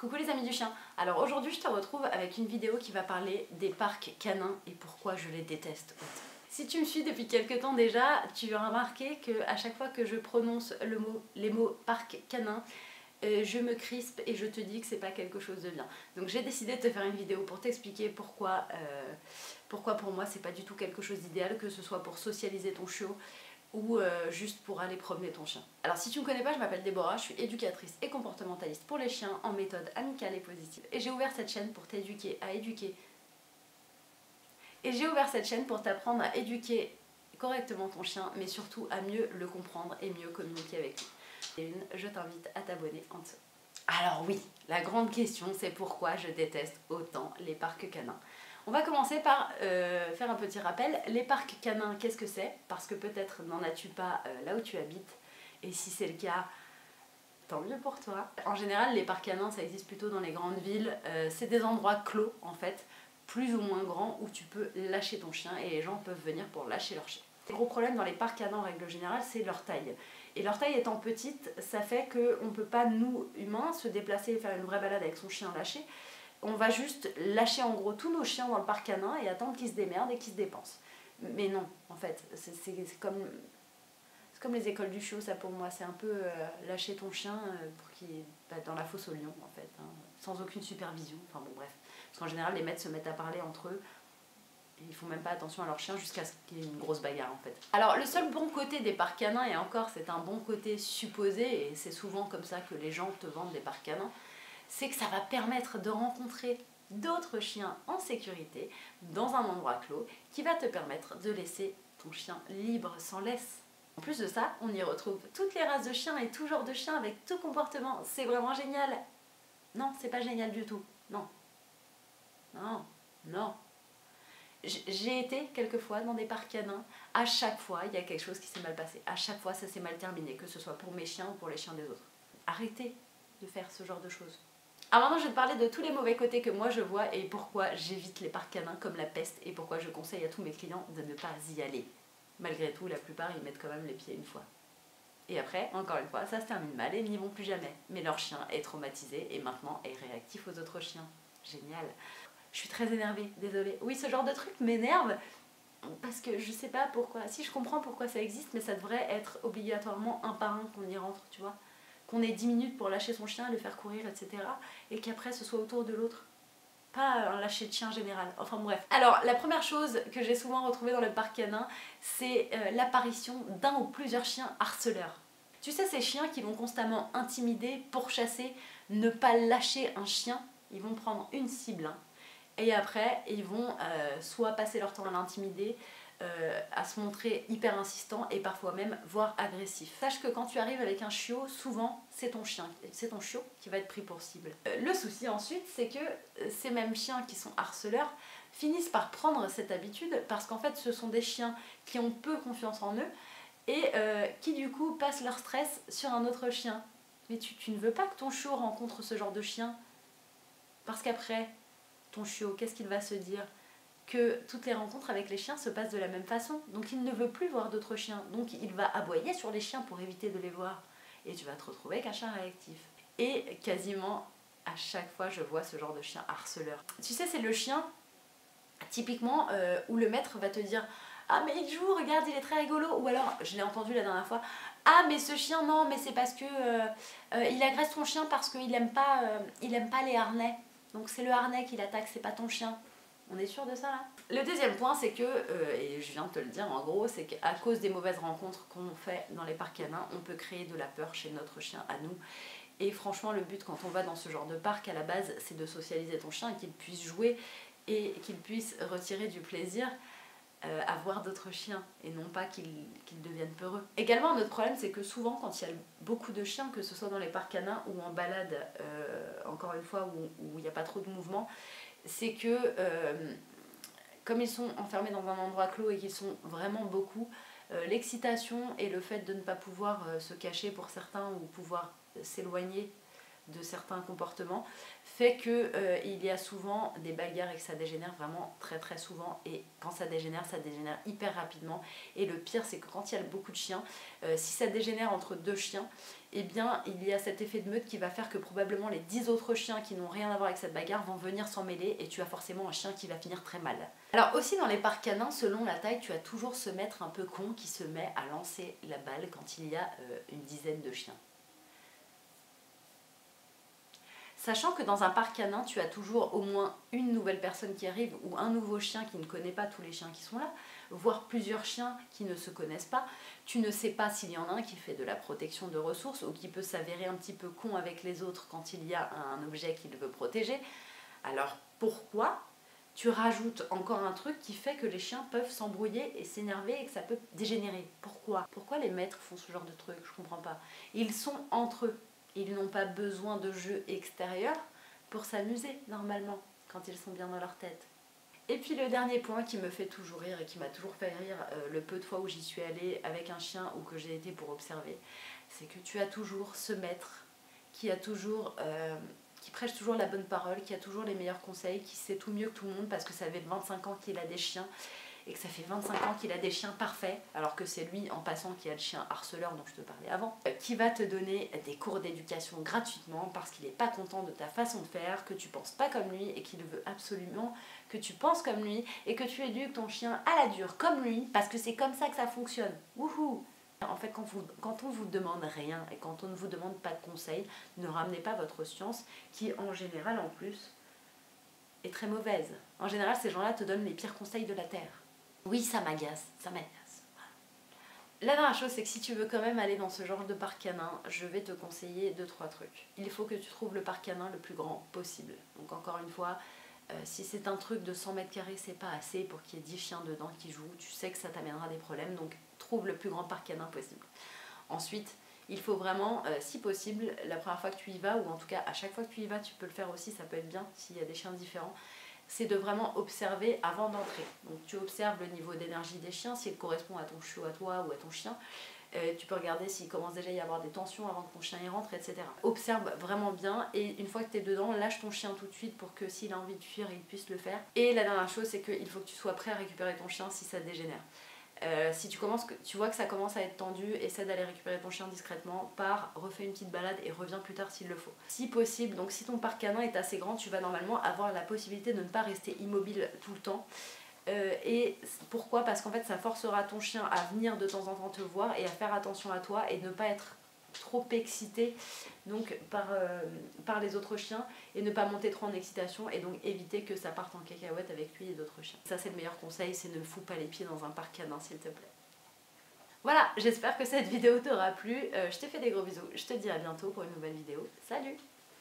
Coucou les amis du chien. Alors aujourd'hui je te retrouve avec une vidéo qui va parler des parcs canins et pourquoi je les déteste autant. Si tu me suis depuis quelques temps déjà, tu as remarqué qu'à chaque fois que je prononce les mots parc canin, je me crispe et je te dis que c'est pas quelque chose de bien. Donc j'ai décidé de te faire une vidéo pour t'expliquer pourquoi pour moi c'est pas du tout quelque chose d'idéal, que ce soit pour socialiser ton chiot ou juste pour aller promener ton chien. Alors si tu me connais pas, je m'appelle Déborah, je suis éducatrice et comportementaliste pour les chiens en méthode amicale et positive. Et j'ai ouvert cette chaîne pour t'éduquer à éduquer. Et j'ai ouvert cette chaîne pour t'apprendre à éduquer correctement ton chien, mais surtout à mieux le comprendre et mieux communiquer avec lui. Et je t'invite à t'abonner en dessous. Alors oui, la grande question c'est pourquoi je déteste autant les parcs canins. On va commencer par faire un petit rappel. Les parcs canins, qu'est-ce que c'est? Parce que peut-être n'en as-tu pas là où tu habites. Et si c'est le cas, tant mieux pour toi. En général, les parcs canins, ça existe plutôt dans les grandes villes. C'est des endroits clos, en fait, plus ou moins grands, où tu peux lâcher ton chien et les gens peuvent venir pour lâcher leur chien. Le gros problème dans les parcs canins, en règle générale, c'est leur taille. Et leur taille étant petite, ça fait qu'on ne peut pas, nous, humains, se déplacer et faire une vraie balade avec son chien lâché. On va juste lâcher en gros tous nos chiens dans le parc canin et attendre qu'ils se démerdent et qu'ils se dépensent. Mais non, en fait, c'est comme les écoles du chiot, ça pour moi. C'est un peu lâcher ton chien pour qu'il dans la fosse au lion, en fait, hein, sans aucune supervision. Enfin bon, bref. Parce qu'en général, les maîtres se mettent à parler entre eux. Et ils font même pas attention à leur chien jusqu'à ce qu'il y ait une grosse bagarre, en fait. Alors, le seul bon côté des parcs canins, et encore, c'est un bon côté supposé, et c'est souvent comme ça que les gens te vendent des parcs canins, c'est que ça va permettre de rencontrer d'autres chiens en sécurité dans un endroit clos qui va te permettre de laisser ton chien libre, sans laisse. En plus de ça, on y retrouve toutes les races de chiens et tout genre de chiens avec tout comportement. C'est vraiment génial. Non, c'est pas génial du tout. Non. Non. Non. J'ai été quelques fois dans des parcs canins. À chaque fois, il y a quelque chose qui s'est mal passé. À chaque fois, ça s'est mal terminé, que ce soit pour mes chiens ou pour les chiens des autres. Arrêtez de faire ce genre de choses. Alors maintenant je vais te parler de tous les mauvais côtés que moi je vois et pourquoi j'évite les parcs canins comme la peste et pourquoi je conseille à tous mes clients de ne pas y aller. Malgré tout, la plupart ils mettent quand même les pieds une fois. Et après, encore une fois, ça se termine mal et ils n'y vont plus jamais. Mais leur chien est traumatisé et maintenant est réactif aux autres chiens. Génial. Je suis très énervée, désolée. Oui, ce genre de truc m'énerve parce que je sais pas pourquoi. Si, je comprends pourquoi ça existe, mais ça devrait être obligatoirement un par un qu'on y rentre, tu vois. Qu'on ait 10 minutes pour lâcher son chien, le faire courir, etc. Et qu'après ce soit autour de l'autre. Pas un lâcher de chien général. Enfin bref. Alors la première chose que j'ai souvent retrouvée dans le parc canin, c'est l'apparition d'un ou plusieurs chiens harceleurs. Tu sais, ces chiens qui vont constamment intimider, pourchasser, ne pas lâcher un chien. Ils vont prendre une cible. Hein, et après, ils vont soit passer leur temps à l'intimider, à se montrer hyper insistant et parfois même voire agressif. Sache que quand tu arrives avec un chiot, souvent c'est ton chiot qui va être pris pour cible. Le souci ensuite, c'est que ces mêmes chiens qui sont harceleurs finissent par prendre cette habitude parce qu'en fait ce sont des chiens qui ont peu confiance en eux et qui du coup passent leur stress sur un autre chien. Mais tu ne veux pas que ton chiot rencontre ce genre de chien parce qu'après, ton chiot, qu'est-ce qu'il va se dire? Que toutes les rencontres avec les chiens se passent de la même façon. Donc il ne veut plus voir d'autres chiens. Donc il va aboyer sur les chiens pour éviter de les voir. Et tu vas te retrouver avec un chien réactif. Et quasiment à chaque fois, je vois ce genre de chien harceleur. Tu sais, c'est le chien, typiquement, où le maître va te dire « Ah mais il joue, regarde, il est très rigolo » ou alors, je l'ai entendu la dernière fois « Ah mais ce chien, non, mais c'est parce que il agresse son chien parce qu'il aime pas les harnais. Donc c'est le harnais qui l'attaque, c'est pas ton chien. » On est sûr de ça là? Le deuxième point, c'est que, et je viens de te le dire en gros, c'est qu'à cause des mauvaises rencontres qu'on fait dans les parcs canins, on peut créer de la peur chez notre chien à nous. Et franchement, le but quand on va dans ce genre de parc à la base, c'est de socialiser ton chien et qu'il puisse jouer et qu'il puisse retirer du plaisir à voir d'autres chiens et non pas qu'ils deviennent peureux. Également, un autre problème, c'est que souvent, quand il y a beaucoup de chiens, que ce soit dans les parcs canins ou en balade, encore une fois, où il n'y a pas trop de mouvement, c'est que comme ils sont enfermés dans un endroit clos et qu'ils sont vraiment beaucoup, l'excitation et le fait de ne pas pouvoir se cacher pour certains ou pouvoir s'éloigner de certains comportements fait que il y a souvent des bagarres et que ça dégénère vraiment très très souvent, et quand ça dégénère hyper rapidement. Et le pire c'est que quand il y a beaucoup de chiens, si ça dégénère entre deux chiens, eh bien il y a cet effet de meute qui va faire que probablement les 10 autres chiens qui n'ont rien à voir avec cette bagarre vont venir s'en mêler, et tu as forcément un chien qui va finir très mal. Alors aussi dans les parcs canins, selon la taille, tu as toujours ce maître un peu con qui se met à lancer la balle quand il y a une dizaine de chiens. Sachant que dans un parc canin, tu as toujours au moins une nouvelle personne qui arrive ou un nouveau chien qui ne connaît pas tous les chiens qui sont là, voire plusieurs chiens qui ne se connaissent pas. Tu ne sais pas s'il y en a un qui fait de la protection de ressources ou qui peut s'avérer un petit peu con avec les autres quand il y a un objet qu'il veut protéger. Alors pourquoi tu rajoutes encore un truc qui fait que les chiens peuvent s'embrouiller et s'énerver et que ça peut dégénérer? Pourquoi les maîtres font ce genre de truc? Je comprends pas. Ils sont entre eux. Ils n'ont pas besoin de jeux extérieurs pour s'amuser normalement quand ils sont bien dans leur tête. Et puis le dernier point qui me fait toujours rire et qui m'a toujours fait rire le peu de fois où j'y suis allée avec un chien ou que j'ai été pour observer, c'est que tu as toujours ce maître qui prêche toujours la bonne parole, qui a toujours les meilleurs conseils, qui sait tout mieux que tout le monde parce que ça fait 25 ans qu'il a des chiens et que ça fait 25 ans qu'il a des chiens parfaits, alors que c'est lui en passant qui a le chien harceleur dont je te parlais avant, qui va te donner des cours d'éducation gratuitement parce qu'il n'est pas content de ta façon de faire, que tu penses pas comme lui et qu'il veut absolument que tu penses comme lui et que tu éduques ton chien à la dure comme lui parce que c'est comme ça que ça fonctionne. Wouhou! En fait, quand on vous demande rien et quand on ne vous demande pas de conseils, ne ramenez pas votre science qui en général en plus est très mauvaise. En général, ces gens-là te donnent les pires conseils de la Terre. Oui, ça m'agace, ça m'agace. La dernière chose, c'est que si tu veux quand même aller dans ce genre de parc canin, je vais te conseiller 2-3 trucs. Il faut que tu trouves le parc canin le plus grand possible. Donc encore une fois, si c'est un truc de 100 mètres carrés, c'est pas assez pour qu'il y ait 10 chiens dedans qui jouent. Tu sais que ça t'amènera des problèmes, donc trouve le plus grand parc canin possible. Ensuite, il faut vraiment, si possible, la première fois que tu y vas, ou en tout cas à chaque fois que tu y vas, tu peux le faire aussi, ça peut être bien s'il y a des chiens différents, c'est de vraiment observer avant d'entrer. Donc tu observes le niveau d'énergie des chiens, s'il correspond à ton chiot à toi ou à ton chien. Tu peux regarder s'il commence déjà à y avoir des tensions avant que ton chien y rentre, etc. Observe vraiment bien et une fois que tu es dedans, lâche ton chien tout de suite pour que s'il a envie de fuir, il puisse le faire. Et la dernière chose, c'est qu'il faut que tu sois prêt à récupérer ton chien si ça dégénère. Si tu vois que ça commence à être tendu, essaie d'aller récupérer ton chien discrètement, refais une petite balade et reviens plus tard s'il le faut. Si possible, donc si ton parc canin est assez grand, tu vas normalement avoir la possibilité de ne pas rester immobile tout le temps. Et pourquoi? Parce qu'en fait ça forcera ton chien à venir de temps en temps te voir et à faire attention à toi et ne pas être trop excité donc par les autres chiens et ne pas monter trop en excitation et donc éviter que ça parte en cacahuète avec lui et d'autres chiens. Ça c'est le meilleur conseil, c'est ne fous pas les pieds dans un parc canin s'il te plaît. Voilà, j'espère que cette vidéo t'aura plu, je te fais des gros bisous, je te dis à bientôt pour une nouvelle vidéo, salut!